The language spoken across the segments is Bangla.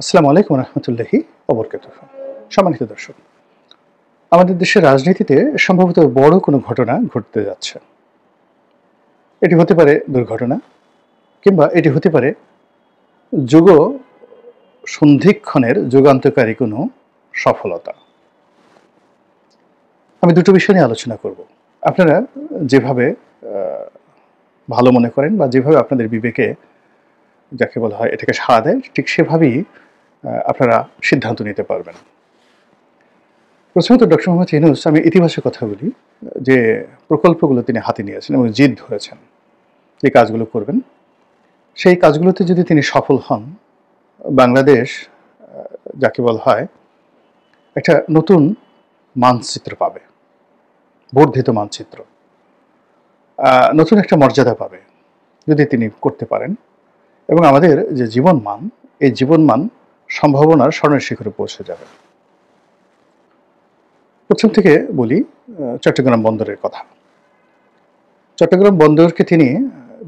আসসালামু আলাইকুম রহমতুল্লাহি ওবরকাতুহু। সম্মানিত দর্শক, আমাদের দেশের রাজনীতিতে সম্ভবত বড় কোনো ঘটনা ঘটতে যাচ্ছে। এটি হতে পারে দুর্ঘটনা, কিংবা এটি হতে পারে যুগ সন্ধিক্ষণের যুগান্তকারী কোনো সফলতা। আমি দুটো বিষয় নিয়ে আলোচনা করব। আপনারা যেভাবে ভালো মনে করেন বা যেভাবে আপনাদের বিবেকে যাকে বলা হয় এটাকে সাড়া দেয়, ঠিক সেভাবেই আপনারা সিদ্ধান্ত নিতে পারবেন। প্রথমত ডক্টর মোহাম্মদ ইউনূস, আমি ইতিবাচক কথা বলি, যে প্রকল্পগুলো তিনি হাতে নিয়েছেন এবং জিদ ধরেছেন যে কাজগুলো করবেন, সেই কাজগুলোতে যদি তিনি সফল হন, বাংলাদেশ যাকে বলা হয় একটা নতুন মানচিত্র পাবে, বর্ধিত মানচিত্র, নতুন একটা মর্যাদা পাবে যদি তিনি করতে পারেন। এবং আমাদের যে জীবনমান, এই জীবনমান সম্ভাবনার স্বর্ণের শিখরে পৌঁছে যাবে। প্রথম থেকে বলি চট্টগ্রাম বন্দরের কথা। চট্টগ্রাম বন্দরকে তিনি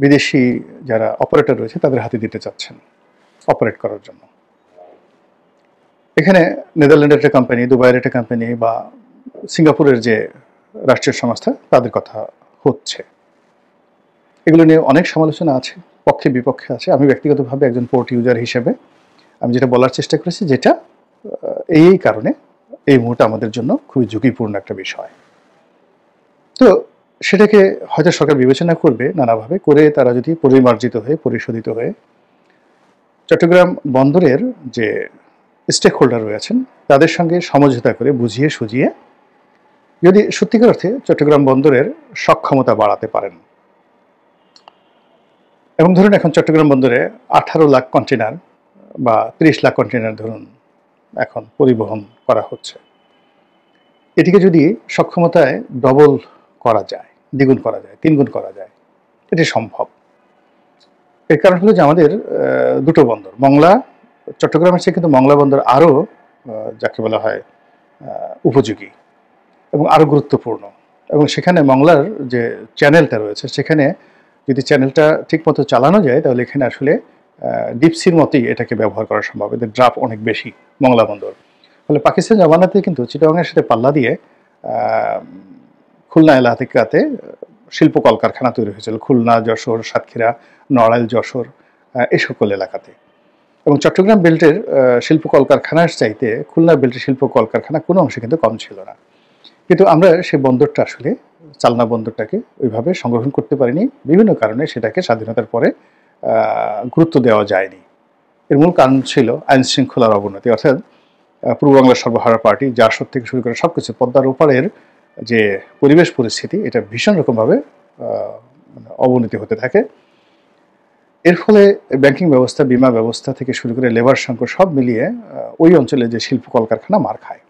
বিদেশি যারা অপারেটর রয়েছে তাদের হাতে দিতে চাচ্ছেন অপারেট করার জন্য। এখানে নেদারল্যান্ডের একটা কোম্পানি, দুবাইয়ের একটা কোম্পানি বা সিঙ্গাপুরের যে রাষ্ট্রীয় সংস্থা, তাদের কথা হচ্ছে। এগুলো নিয়ে অনেক সমালোচনা আছে, পক্ষে বিপক্ষে আছে। আমি ব্যক্তিগতভাবে একজন পোর্ট ইউজার হিসেবে আমি যেটা বলার চেষ্টা করেছি, যেটা এই কারণে এই মুহূর্তে আমাদের জন্য খুবই ঝুঁকিপূর্ণ একটা বিষয়। তো সেটাকে হয়তো সরকার বিবেচনা করবে নানাভাবে করে, তারা যদি পরিমার্জিত হয়ে পরিশোধিত হয়ে চট্টগ্রাম বন্দরের যে স্টেক হোল্ডার রয়েছেন তাদের সঙ্গে সমঝোতা করে বুঝিয়ে সুঝিয়ে যদি সত্যিকার অর্থে চট্টগ্রাম বন্দরের সক্ষমতা বাড়াতে পারেন। এবং ধরুন এখন চট্টগ্রাম বন্দরে 18 লাখ কন্টেনার বা 30 লাখ কন্টেনার ধরুন এখন পরিবহন করা হচ্ছে। এটিকে যদি সক্ষমতায় ডবল করা যায়, দ্বিগুণ করা যায়, তিনগুণ করা যায়, এটি সম্ভব। এর কারণ হলো যে আমাদের দুটো বন্দর, মংলা, চট্টগ্রামের চেয়ে কিন্তু মংলা বন্দর আরও যাকে বলা হয় উপযোগী এবং আরও গুরুত্বপূর্ণ। এবং সেখানে মংলার যে চ্যানেলটা রয়েছে, সেখানে যদি চ্যানেলটা ঠিকমতো চালানো যায়, তাহলে এখানে আসলে ডিপসির মতোই এটাকে ব্যবহার করা সম্ভব। এদের ড্রাফ অনেক বেশি মংলা বন্দর। ফলে পাকিস্তান জমানাতে কিন্তু চিটাগাংয়ের সাথে পাল্লা দিয়ে খুলনা এলাকাতে শিল্প কলকারখানা তৈরি হয়েছিল, খুলনা, যশোর, সাতক্ষীরা, নড়াইল, যশোর, এই সকল এলাকাতে। এবং চট্টগ্রাম বেল্টের শিল্প কলকারখানার চাইতে খুলনা বেল্টের শিল্প কলকারখানা কোনো অংশে কিন্তু কম ছিল না। কিন্তু আমরা সেই বন্দরটা আসলে চালনা বন্দরটাকে ওইভাবে সংগ্রহণ করতে পারিনি, বিভিন্ন কারণে সেটাকে স্বাধীনতার পরে গুরুত্ব দেওয়া যায়নি। এর মূল কারণ ছিল আইন শৃঙ্খলার অবনতি, অর্থাৎ পূর্ব বাংলার সর্বহারা পার্টি, জাসদ থেকে শুরু করে সব কিছু, পদ্মার ওপারের যে পরিবেশ পরিস্থিতি, এটা ভীষণ রকমভাবে অবনতি হতে থাকে। এর ফলে ব্যাংকিং ব্যবস্থা, বিমা ব্যবস্থা থেকে শুরু করে লেবার সংকট সব মিলিয়ে ওই অঞ্চলে যে শিল্প কলকারখানা মার খায়।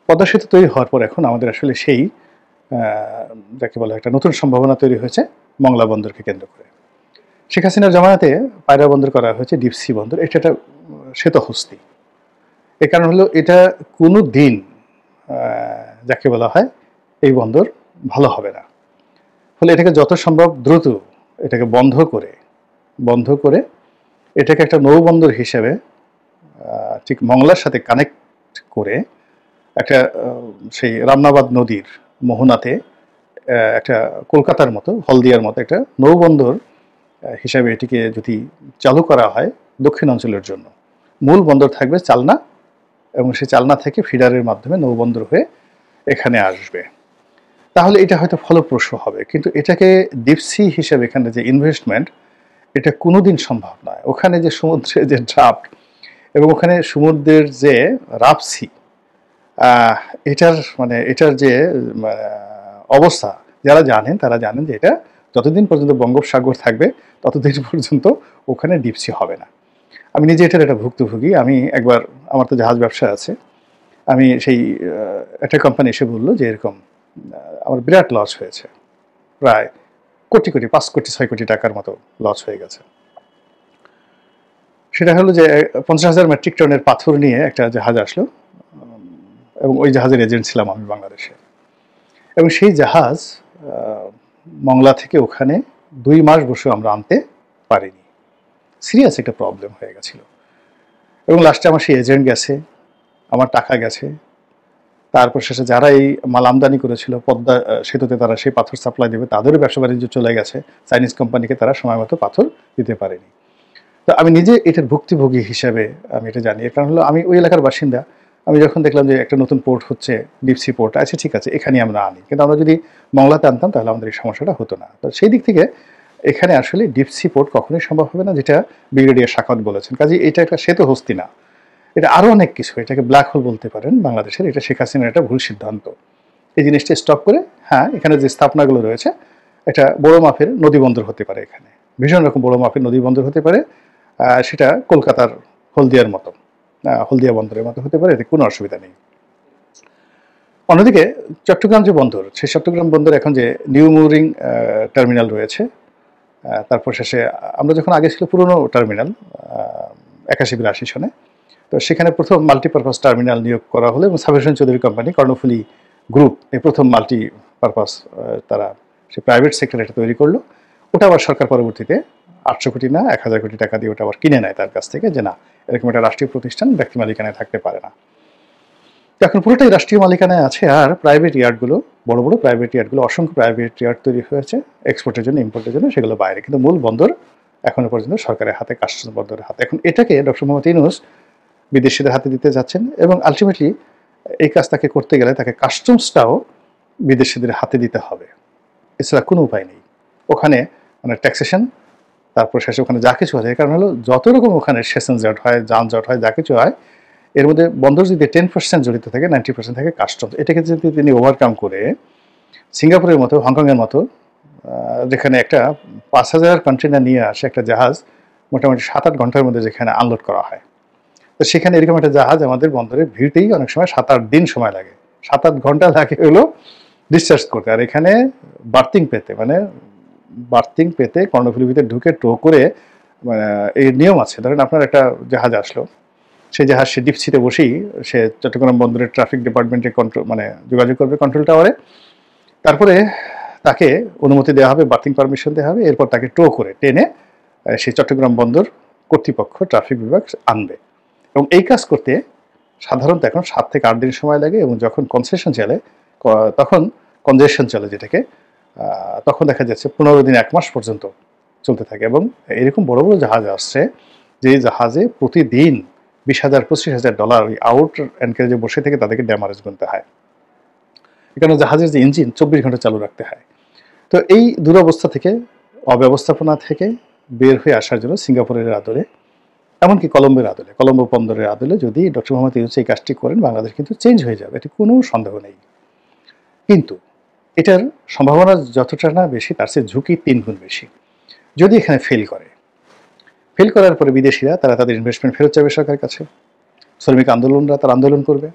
পদ্মা সেতু তৈরি হওয়ার পর এখন আমাদের আসলে সেই যাকে বলা একটা নতুন সম্ভাবনা তৈরি হয়েছে মংলা বন্দরকে কেন্দ্র করে। শেখ হাসিনার জামানাতে পায়রা বন্দর করা হয়েছে, ডিপসি বন্দর, এটা একটা শ্বেতহস্তি। এর কারণ হলো এটা কোনো দিন যাকে বলা হয় এই বন্দর ভালো হবে না। ফলে এটাকে যত সম্ভব দ্রুত এটাকে বন্ধ করে এটাকে একটা নৌবন্দর হিসেবে ঠিক মংলার সাথে কানেক্ট করে একটা সেই রামনাবাদ নদীর মোহনাতে একটা কলকাতার মতো, হলদিয়ার মতো একটা নৌবন্দর হিসাবে এটিকে যদি চালু করা হয় দক্ষিণ অঞ্চলের জন্য। মূল বন্দর থাকবে চালনা, এবং সেই চালনা থেকে ফিডারের মাধ্যমে নৌবন্দর হয়ে এখানে আসবে, তাহলে এটা হয়তো ফলপ্রসূ হবে। কিন্তু এটাকে ডিপসি হিসেবে এখানে যে ইনভেস্টমেন্ট, এটা কোনোদিন সম্ভব নয়। ওখানে যে সমুদ্রের যে ড্রাফট এবং ওখানে সমুদ্রের যে রাপসি, এটার যে অবস্থা, যারা জানেন তারা জানেন যে এটা যতদিন পর্যন্ত বঙ্গোপসাগর থাকবে ততদিন পর্যন্ত ওখানে ডিপসি হবে না। আমি নিজে এটার একটা ভুক্তভোগী। আমি একবার, আমার তো জাহাজ ব্যবসা আছে, আমি সেই একটা কোম্পানি এসে বললো যে এরকম আমার বিরাট লস হয়েছে, প্রায় কোটি 5 কোটি 6 কোটি টাকার মতো লস হয়ে গেছে। সেটা হলো যে 50,000 মেট্রিক টনের পাথর নিয়ে একটা জাহাজ আসলো, এবং ওই জাহাজের এজেন্ট ছিলাম আমি বাংলাদেশে। এবং সেই জাহাজ মংলা থেকে ওখানে 2 মাস বসে আমরা আনতে পারিনি। সিরিয়াস একটা প্রবলেম হয়ে গেছিল। এবং লাস্টে আমার সেই এজেন্ট গেছে, আমার টাকা গেছে। তারপর শেষে যারা এই মাল আমদানি করেছিল পদ্মা সেতুতে, তারা সেই পাথর সাপ্লাই দেবে, তাদেরও ব্যবসা বাণিজ্য চলে গেছে। চাইনিজ কোম্পানিকে তারা সময় মতো পাথর দিতে পারেনি। তো আমি নিজে এটার ভুক্তভোগী হিসাবে আমি এটা জানি। এর কারণ হলো আমি ওই এলাকার বাসিন্দা। আমি যখন দেখলাম যে একটা নতুন পোর্ট হচ্ছে, ডিপসি পোর্ট, আচ্ছা ঠিক আছে এখানে আমরা আনি, কিন্তু আমরা যদি মংলাতে আনতাম তাহলে আমাদের এই সমস্যাটা হতো না। তো সেই দিক থেকে এখানে আসলে ডিপসি পোর্ট কখনোই সম্ভব হবে না, যেটা ব্রিগেডিয়ার শাখাওয়াত বলেছেন। কাজে এটা একটা শ্বেত হস্তি না, এটা আরও অনেক কিছু, এটাকে ব্ল্যাক হোল বলতে পারেন বাংলাদেশের। এটা শেখ হাসিনার একটা ভুল সিদ্ধান্ত। এই জিনিসটা স্টপ করে, হ্যাঁ এখানে যে স্থাপনাগুলো রয়েছে এটা বড় মাপের নদী বন্দর হতে পারে, এখানে ভীষণ রকম বড় মাপের নদী বন্দর হতে পারে। সেটা কলকাতার হলদিয়ার মতো, হলদিয়া বন্দরের মতো হতে পারে, এতে কোনো অসুবিধা নেই। অন্যদিকে চট্টগ্রাম যে বন্দর, সেই চট্টগ্রাম বন্দর এখন যে নিউ মুরিং টার্মিনাল রয়েছে, তারপর শেষে আমরা যখন আগে ছিল পুরনো টার্মিনাল 81-82 সনে, তো সেখানে প্রথম মাল্টিপারপাস টার্মিনাল নিয়োগ করা হলো এবং সাবের হোসেন চৌধুরী কোম্পানি, কর্ণফুলী গ্রুপ, এই প্রথম মাল্টিপারপাস তারা সে প্রাইভেট সেক্টর এটা তৈরি করলো। ওটা আবার সরকার পরবর্তীতে 800 কোটি না 1000 কোটি টাকা দিয়ে ওটা আবার কিনে নেয় তার কাছ থেকে, যে না এরকম একটা রাষ্ট্রীয় প্রতিষ্ঠান ব্যক্তি মালিকানায় থাকতে পারে না। এখন পুরোটাই রাষ্ট্রীয় মালিকানায় আছে। আর প্রাইভেট ইয়ার্ডগুলো, বড় বড় প্রাইভেট ইয়ার্ডগুলো, অসংখ্য প্রাইভেট ইয়ার্ড তৈরি হয়েছে এক্সপোর্টের জন্য, ইম্পোর্টের জন্য, সেগুলো বাইরে, কিন্তু মূল বন্দর এখনো পর্যন্ত সরকারের হাতে, কাস্টমস বন্দরের হাতে। এখন এটাকে ডক্টর মোহাম্মদ ইউনূস বিদেশিদের হাতে দিতে যাচ্ছেন এবং আলটিমেটলি এই কাজ তাকে করতে গেলে তাকে কাস্টমসটাও বিদেশিদের হাতে দিতে হবে, এছাড়া কোনো উপায় নেই। ওখানে মানে ট্যাক্সেশন, তারপর শেষে ওখানে যা কিছু আছে, কারণ হলো যত রকম ওখানে সেশন জট হয়, যানজট হয়, যা কিছু হয়, এর মধ্যে বন্দর যদি 10% জড়িত থাকে, 90% থাকে কাস্টমস। এটাকে যদি তিনি ওভারকাম করে সিঙ্গাপুরের মতো, হংকংয়ের মতো, যেখানে একটা 5000 কন্টেনার নিয়ে আসে একটা জাহাজ মোটামুটি 7-8 ঘন্টার মধ্যে যেখানে আনলোড করা হয়, তো সেখানে এরকম একটা জাহাজ আমাদের বন্দরে ভিড়তেই অনেক সময় 7-8 দিন সময় লাগে, 7-8 ঘন্টা লাগে হলো ডিসচার্জ করতে। আর এখানে বার্থিং পেতে কর্ণফুলীর ভিতরে ঢুকে টো করে, মানে এই নিয়ম আছে। ধরেন আপনার একটা জাহাজ আসলো, সেই জাহাজ সে ডিপসিতে বসেই সে চট্টগ্রাম বন্দরের ট্রাফিক ডিপার্টমেন্টে যোগাযোগ করবে কন্ট্রোল টাওয়ারে, তারপরে তাকে অনুমতি দেওয়া হবে, বার্থিং পারমিশন দেওয়া হবে, এরপর তাকে টো করে টেনে সেই চট্টগ্রাম বন্দর কর্তৃপক্ষ, ট্রাফিক বিভাগ আনবে। এবং এই কাজ করতে সাধারণত এখন 7 থেকে 8 দিন সময় লাগে। এবং যখন কনজেশন চলে যেটাকে, তখন দেখা যাচ্ছে 15 দিন, 1 মাস পর্যন্ত চলতে থাকে। এবং এরকম বড় বড় জাহাজ আসছে যে জাহাজে প্রতিদিন $20,000-25,000 ওই আউট অ্যানকারেজে বসে থেকে তাদেরকে ড্যামারেজ গুনতে হয়। এখানে জাহাজের যে ইঞ্জিন 24 ঘন্টা চালু রাখতে হয়। তো এই দুরবস্থা থেকে, অব্যবস্থাপনা থেকে বের হয়ে আসার জন্য সিঙ্গাপুরের আদলে, এমনকি কলম্বো বন্দরের আদলে যদি ডক্টর মোহাম্মদ ইউনূস এই কাজটি করেন, বাংলাদেশ কিন্তু চেঞ্জ হয়ে যাবে, এটি কোনো সন্দেহ নেই। কিন্তু এটার সম্ভাবনা যতটা না বেশি, তার চেয়ে ঝুঁকি 3 গুণ বেশি। যদি এখানে ফেল করার পরে বিদেশিরা তারা তাদের ইনভেস্টমেন্ট ফেরত যাবে সরকারের কাছে, শ্রমিক আন্দোলনরা তার আন্দোলন করবে,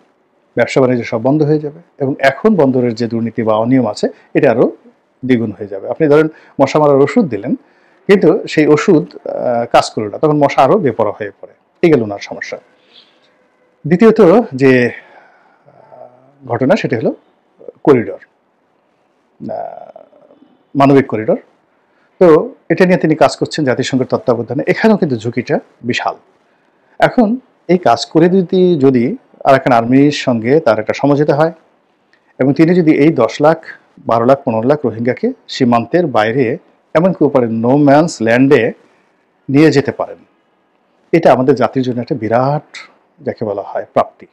ব্যবসা বাণিজ্য সব বন্ধ হয়ে যাবে, এবং এখন বন্দরের যে দুর্নীতি বা অনিয়ম আছে এটা আরও দ্বিগুণ হয়ে যাবে। আপনি ধরেন মশা মারার ওষুধ দিলেন, কিন্তু সেই ওষুধ কাজ করল না, তখন মশা আরও বেপরোয়া হয়ে পড়ে। এই গেল ওনার সমস্যা। দ্বিতীয়ত যে ঘটনা, সেটা হলো করিডর, মানবিক করিডর। তো এটা নিয়ে তিনি কাজ করছেন জাতিসংঘের তত্ত্বাবধানে, এখানেও কিন্তু ঝুঁকিটা বিশাল। এখন এই কাজ করে যদি আরাকান আর্মির সঙ্গে তার একটা সমঝোতা হয়, এবং তিনি যদি এই 10 লাখ, 12 লাখ, 15 লাখ রোহিঙ্গাকে সীমান্তের বাইরে, এমনকি উপরে নো ম্যানস ল্যান্ডে নিয়ে যেতে পারেন, এটা আমাদের জাতির জন্য একটা বিরাট, যাকে বলা হয়, প্রাপ্তি।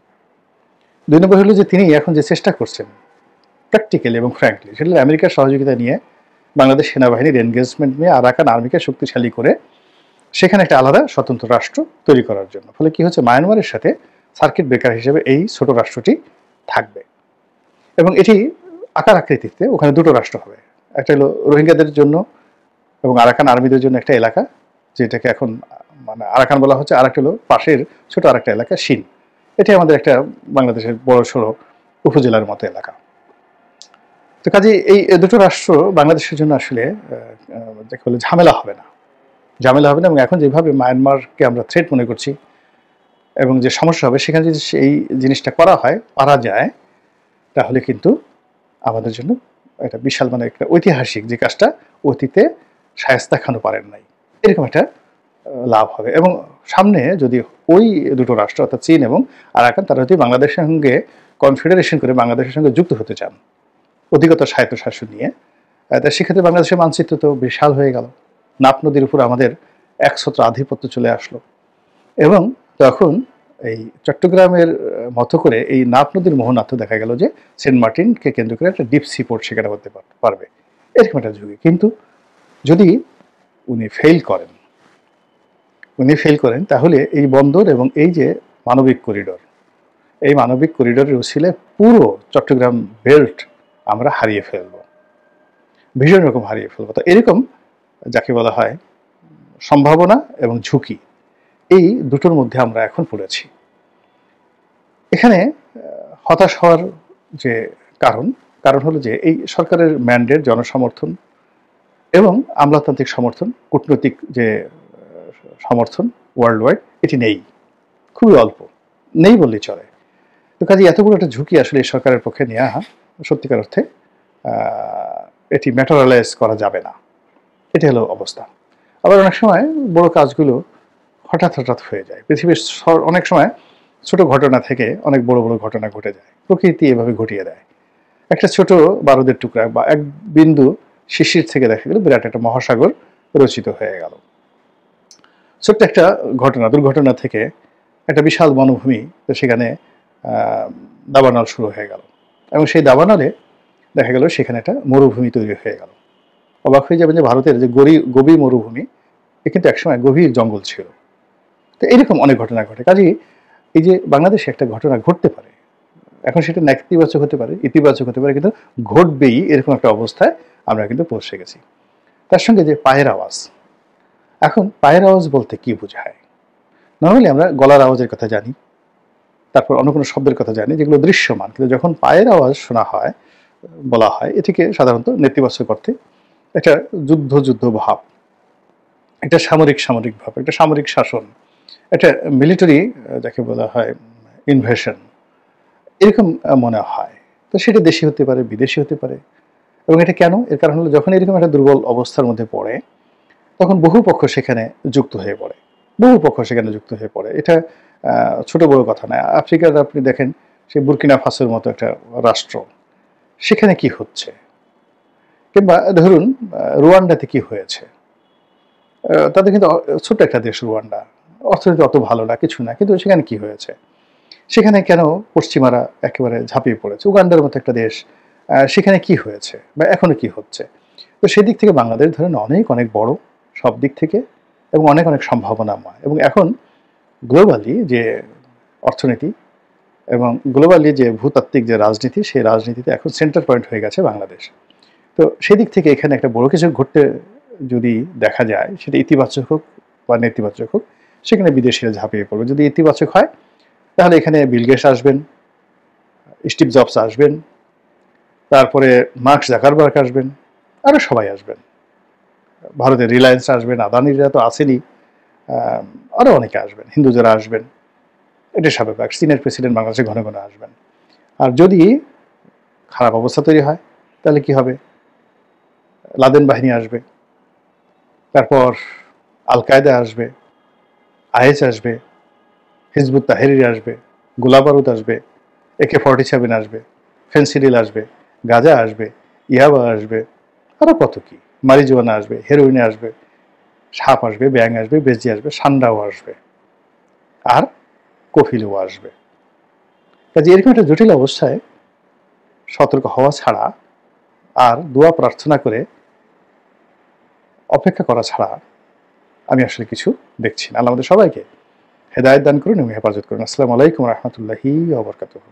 2 নম্বর হলো যে তিনি এখন যে চেষ্টা করছেন প্র্যাকটিক্যালি এবং ফ্র্যাঙ্কলি, সেটা আমেরিকার সহযোগিতা নিয়ে, বাংলাদেশ সেনাবাহিনীর এনগেজমেন্ট নিয়ে আরাকান আর্মিকে শক্তিশালী করে সেখানে একটা আলাদা স্বতন্ত্র রাষ্ট্র তৈরি করার জন্য। ফলে কি হচ্ছে, মায়ানমারের সাথে সার্কিট ব্রেকার হিসেবে এই ছোট রাষ্ট্রটি থাকবে, এবং এটি আকার আকৃতিতে ওখানে 2টো রাষ্ট্র হবে। একটা হলো রোহিঙ্গাদের জন্য এবং আরাকান আর্মিদের জন্য একটা এলাকা, যেটাকে এখন মানে আরাকান বলা হচ্ছে, আর একটা হলো পাশের ছোট আরেকটা এলাকা শিন, এটি আমাদের একটা বাংলাদেশের বড় সড়ো উপজেলার মতো এলাকা। তো কাজে এই 2টো রাষ্ট্র বাংলাদেশের জন্য আসলে যাকে বলে ঝামেলা হবে না। এবং এখন যেভাবে মায়ানমারকে আমরা থ্রেট মনে করছি এবং যে সমস্যা হবে, সেখানে যদি এই জিনিসটা পারা যায়, তাহলে কিন্তু আমাদের জন্য একটা বিশাল, মানে একটা ঐতিহাসিক, যে কাজটা অতীতে শায়েস্তা খানও পারেন নাই, এরকম একটা লাভ হবে। এবং সামনে যদি ওই দুটো রাষ্ট্র অর্থাৎ চীন এবং আরাকান তারা যদি বাংলাদেশের সঙ্গে কনফেডারেশন করে বাংলাদেশের সঙ্গে যুক্ত হতে চান অধিকতর স্বায়ত্তশাসন নিয়ে, তা সেক্ষেত্রে বাংলাদেশের মানচিত্র তো বিশাল হয়ে গেল। নাফ নদীর উপর আমাদের একছত্র আধিপত্য চলে আসলো এবং তখন এই চট্টগ্রামের মতো করে এই নাফ নদীর মোহনার্থ দেখা গেল যে সেন্ট মার্টিনকে কেন্দ্র করে একটা ডিপ সি পোর্ট সেখানে হতে পারবে, এরকম একটা ঝুঁকি। কিন্তু যদি উনি ফেল করেন তাহলে এই বন্দর এবং এই যে মানবিক করিডোর, এই মানবিক করিডোরের উছিলে পুরো চট্টগ্রাম বেল্ট আমরা হারিয়ে ফেলব, ভীষণ রকম হারিয়ে ফেলবো। তো এরকম যাকে বলা হয় সম্ভাবনা এবং ঝুঁকি, এই দুটোর মধ্যে আমরা এখন পড়েছি। এখানে হতাশ হওয়ার যে কারণ হলো যে এই সরকারের ম্যান্ডেট, জনসমর্থন এবং আমলাতান্ত্রিক সমর্থন, কূটনৈতিক যে সমর্থন ওয়ার্ল্ড ওয়াইড এটি নেই, খুবই অল্প, নেই বললেই চলে। তো কাজে এত বড় একটা ঝুঁকি আসলে এই সরকারের পক্ষে নেওয়া সত্যিকার অর্থে এটি ম্যাটারালাইজ করা যাবে না, এটি হলো অবস্থা। আবার অনেক সময় বড় কাজগুলো হঠাৎ হয়ে যায়। পৃথিবীর অনেক সময় ছোট ঘটনা থেকে অনেক বড় বড় ঘটনা ঘটে যায়, প্রকৃতি এভাবে ঘটিয়ে দেয়। একটা ছোট বারুদের টুকরা বা এক বিন্দু শিশির থেকে দেখা গেল বিরাট একটা মহাসাগর রচিত হয়ে গেল। ছোট্ট একটা দুর্ঘটনা থেকে একটা বিশাল বনভূমি, তো সেখানে দাবানল শুরু হয়ে গেল এবং সেই দাবানলে দেখা গেল সেখানে একটা মরুভূমি তৈরি হয়ে গেল। অবাক হয়ে যাবেন যে ভারতের যে গভীর মরুভূমি, এ কিন্তু একসময় গভীর জঙ্গল ছিল। তো এরকম অনেক ঘটনা ঘটে। কাজেই এই যে বাংলাদেশে একটা ঘটনা ঘটতে পারে, এখন সেটা নেতিবাচক হতে পারে, ইতিবাচক হতে পারে, কিন্তু ঘটবেই এরকম একটা অবস্থায় আমরা কিন্তু পৌঁছে গেছি। তার সঙ্গে যে পায়ের আওয়াজ, এখন পায়ের আওয়াজ বলতে কি বোঝায়? নর্মালি আমরা গলার আওয়াজের কথা জানি, তারপর অন্য কোনো শব্দের কথা জানি যেগুলো দৃশ্যমান, কিন্তু যখন পায়ের আওয়াজ শোনা হয়, বলা হয়, এটিকে সাধারণত নেতিবাচক অর্থে একটা যুদ্ধ ভাব, একটা সামরিক ভাব, একটা সামরিক শাসন, একটা মিলিটারি যাকে বলা হয় ইনভেশন, এরকম মনে হয়। তো সেটা দেশি হতে পারে, বিদেশি হতে পারে। এবং এটা কেন? এর কারণ হলো যখন এরকম একটা দুর্বল অবস্থার মধ্যে পড়ে তখন বহু পক্ষ সেখানে যুক্ত হয়ে পড়ে। এটা ছোট বড় কথা নয়। আফ্রিকার আপনি দেখেন সেই বুর্কিনা ফাসোর মতো একটা রাষ্ট্র, সেখানে কি হচ্ছে, কিংবা ধরুন রুয়ান্ডাতে কি হয়েছে। তাদের কিন্তু ছোট্ট একটা দেশ রুয়ান্ডা, অর্থনীতি অত ভালো না, কিছু না, কিন্তু সেখানে কি হয়েছে, সেখানে কেন পশ্চিমারা একেবারে ঝাঁপিয়ে পড়েছে। উগান্ডার মতো একটা দেশ, সেখানে কি হয়েছে বা এখনো কি হচ্ছে। তো সেদিক থেকে বাংলাদেশ ধরেন অনেক বড় সব দিক থেকে এবং অনেক সম্ভাবনাময়। এবং এখন গ্লোবালি যে অর্থনীতি এবং গ্লোবালি যে ভূতাত্ত্বিক যে রাজনীতি, সেই রাজনীতিতে এখন সেন্টার পয়েন্ট হয়ে গেছে বাংলাদেশ। তো সেদিক থেকে এখানে একটা বড় কিছু ঘটতে যদি দেখা যায়, সেটা ইতিবাচক হোক বা নেতিবাচক হোক, সেখানে বিদেশিরা ঝাঁপিয়ে পড়বে। যদি ইতিবাচক হয় তাহলে এখানে বিল গেটস আসবেন, স্টিভ জবস আসবেন, তারপরে মার্ক জাকারবার্গ আসবেন, আরও সবাই আসবেন, ভারতের রিলায়েন্স আসবেন, আদানিরা তো আসেনি, আরও অনেকে আসবেন, হিন্দুজারা আসবেন, এটা স্বাভাবিক। চীনের প্রেসিডেন্ট বাংলাদেশে ঘন আসবেন। আর যদি খারাপ অবস্থা তৈরি হয় তাহলে কি হবে? লাদেন বাহিনী আসবে, তারপর আল কায়দা আসবে, আইএস আসবে, হিজবুত তাহরির আসবে, গোলাবারুদ আসবে, AK-47 আসবে, ফেন্সিডিল আসবে, গাঁজা আসবে, ইয়াবা আসবে, আরও কত কি, মারিজুয়ানা আসবে, হেরোইনে আসবে, সাপ আসবে, ব্যাং আসবে, বেজি আসবে, সান্ডাও আসবে, আর কফিলও আসবে। কাজে এরকম একটা জটিল অবস্থায় সতর্ক হওয়া ছাড়া আর দোয়া প্রার্থনা করে অপেক্ষা করা ছাড়া আমি আসলে কিছু দেখছি না। আল্লাহ আমাদের সবাইকে হেদায়েত দান করুন এবং হেফাজত করুন। আসসালামু আলাইকুম ওয়া রাহমাতুল্লাহি ওয়া বারাকাতুহু।